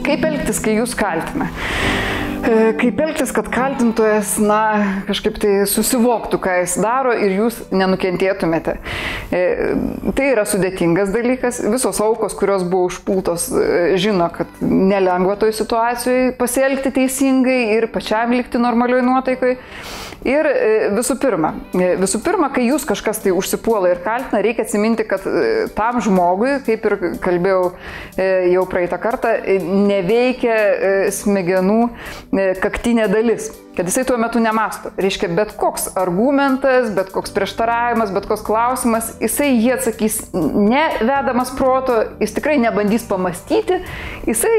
Kaip elgtis, kai jūs kaltina? Kaip elgtis, kad kaltintojas, kažkaip tai susivoktų, ką jis daro ir jūs nenukentėtumėte. Tai yra sudėtingas dalykas. Visos aukos, kurios buvo užpultos, žino, kad nelengva toj situacijoje pasielgti teisingai ir pačiam likti normalioj nuotaikoj. Ir visų pirma, kai jūs kažkas tai užsipuola ir kaltina, reikia atsiminti, kad tam žmogui, kaip ir kalbėjau jau praeitą kartą, neveikia smegenų kaktinė dalis, kad jisai tuo metu nemąsto. Reiškia, bet koks argumentas, bet koks prieštaravimas, bet koks klausimas, jisai jį atsakys nevedamas proto, jis tikrai nebandys pamastyti, jisai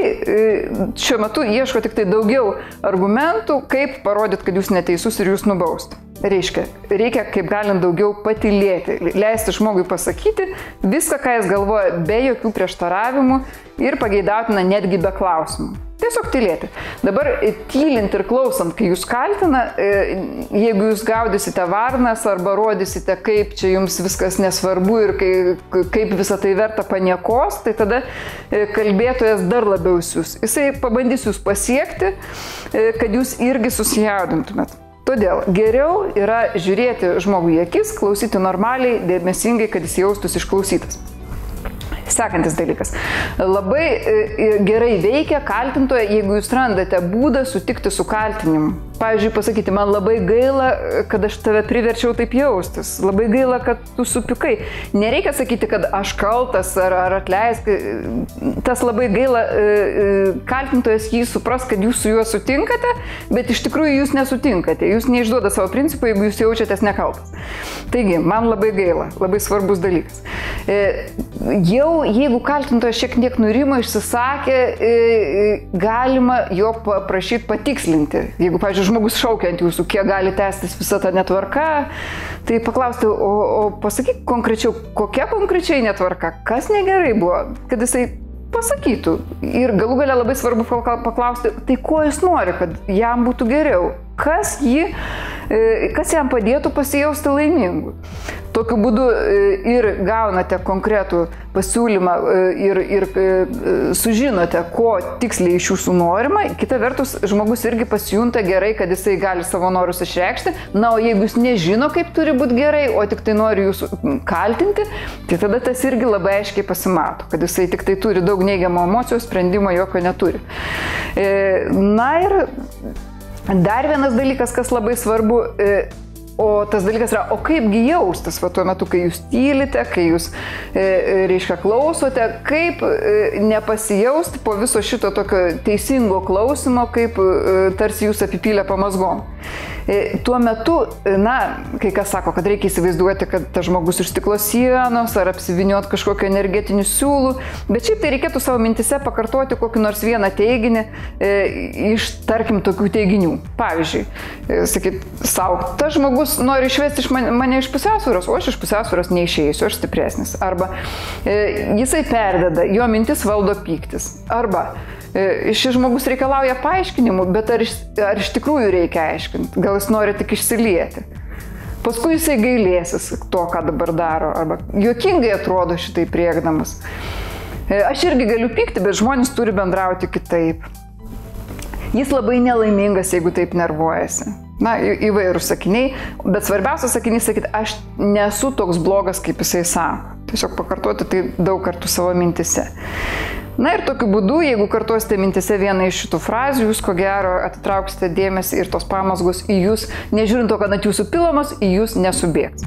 šiuo metu ieško tik tai daugiau argumentų, kaip parodyti, kad jūs neteisus ir jūs nubaust. Reikia kaip galint daugiau patylėti, leisti žmogui pasakyti viską, ką jis galvoja, be jokių prieštaravimų ir pageidautina netgi be klausimų. Tiesiog tylėti. Dabar tylint ir klausant, kai jūs kaltina, jeigu jūs gaudysite varnas arba rodysite, kaip čia jums viskas nesvarbu ir kaip visą tai verta paniekos, tai tada kalbėtojas dar labiau siūs. Jisai pabandys jūs pasiekti, kad jūs irgi susijaudintumėt. Todėl geriau yra žiūrėti žmogui į akis, klausyti normaliai, dėmesingai, kad jis jaustųsi išklausytas. Sekantis dalykas. Labai gerai veikia kaltintoje, jeigu jūs randate būdą sutikti su kaltinimu. Pavyzdžiui, pasakyti, man labai gaila, kad aš tave priverčiau taip jaustis. Labai gaila, kad tu supykai. Nereikia sakyti, kad aš kaltas ar atleisk. Tas labai gaila, kaltintojas jį supras, kad jūs su juo sutinkate, bet iš tikrųjų jūs nesutinkate. Jūs neišduoda savo principų, jeigu jūs jaučiatės nekaltas. Taigi, man labai gaila. Labai svarbus dalykas. Jau jeigu kaltintojas šiek tiek nurimo, išsisakė, galima jo paprašyti patikslinti. Jeigu, pavyzdžiui, žmogus šaukia ant jūsų, kiek gali tęstis visa ta netvarka, tai paklausti, o pasakyk konkrečiau, kokia konkrečiai netvarka, kas negerai buvo, kad jisai pasakytų. Ir galų gale labai svarbu paklausti, tai ko jis nori, kad jam būtų geriau, kas jam padėtų pasijausti laimingu. Tokiu būdu ir gaunate konkretų pasiūlymą ir sužinote, ko tiksliai iš jūsų norima. Kita vertus, žmogus irgi pasijunta gerai, kad jisai gali savo norus išreikšti. Na, o jeigu jis nežino, kaip turi būti gerai, o tik tai nori jūs kaltinti, tai tada tas irgi labai aiškiai pasimato, kad jisai tik tai turi daug neigiamų emocijų, sprendimo jokio neturi. Na ir dar vienas dalykas, kas labai svarbu, o tas dalykas yra, o kaipgi jaustis tuo metu, kai jūs tylite, kai jūs, klausote, kaip nepasijausti po viso šito tokio teisingo klausimo, kaip tarsi jūs apipylė pamazgom. Tuo metu, kai kas sako, kad reikia įsivaizduoti, kad tas žmogus iš stiklo sienos ar apsiviniuot kažkokio energetinių siūlų, bet šiaip tai reikėtų savo mintise pakartoti kokį nors vieną teiginį iš, tarkim, tokių teiginių. Pavyzdžiui, sakyt, tas žmogus nori išvesti mane iš pusiausvyros, o aš iš pusiausvyros neišeisiu, aš stipresnis. Arba jisai perdeda, jo mintis valdo pyktis. Arba šis žmogus reikalauja paaiškinimų, bet ar iš tikrųjų reikia aiškinti? Gal jis nori tik išsilieti? Paskui jisai gailėsis to, ką dabar daro, arba juokingai atrodo šitai priekdamas. Aš irgi galiu pykti, bet žmonės turi bendrauti kitaip. Jis labai nelaimingas, jeigu taip nervuojasi. Įvairūs sakiniai, bet svarbiausias sakinys sakyti, aš nesu toks blogas, kaip jisai sako. Tiesiog pakartoti tai daug kartų savo mintise. Na ir tokiu būdu, jeigu kartuosite mintise vieną iš šitų frazių, jūs ko gero atitrauksite dėmesį ir tos pamazgos į jūs, nežiūrint to, kad ant jūsų pilamos, į jūs nesubėgs.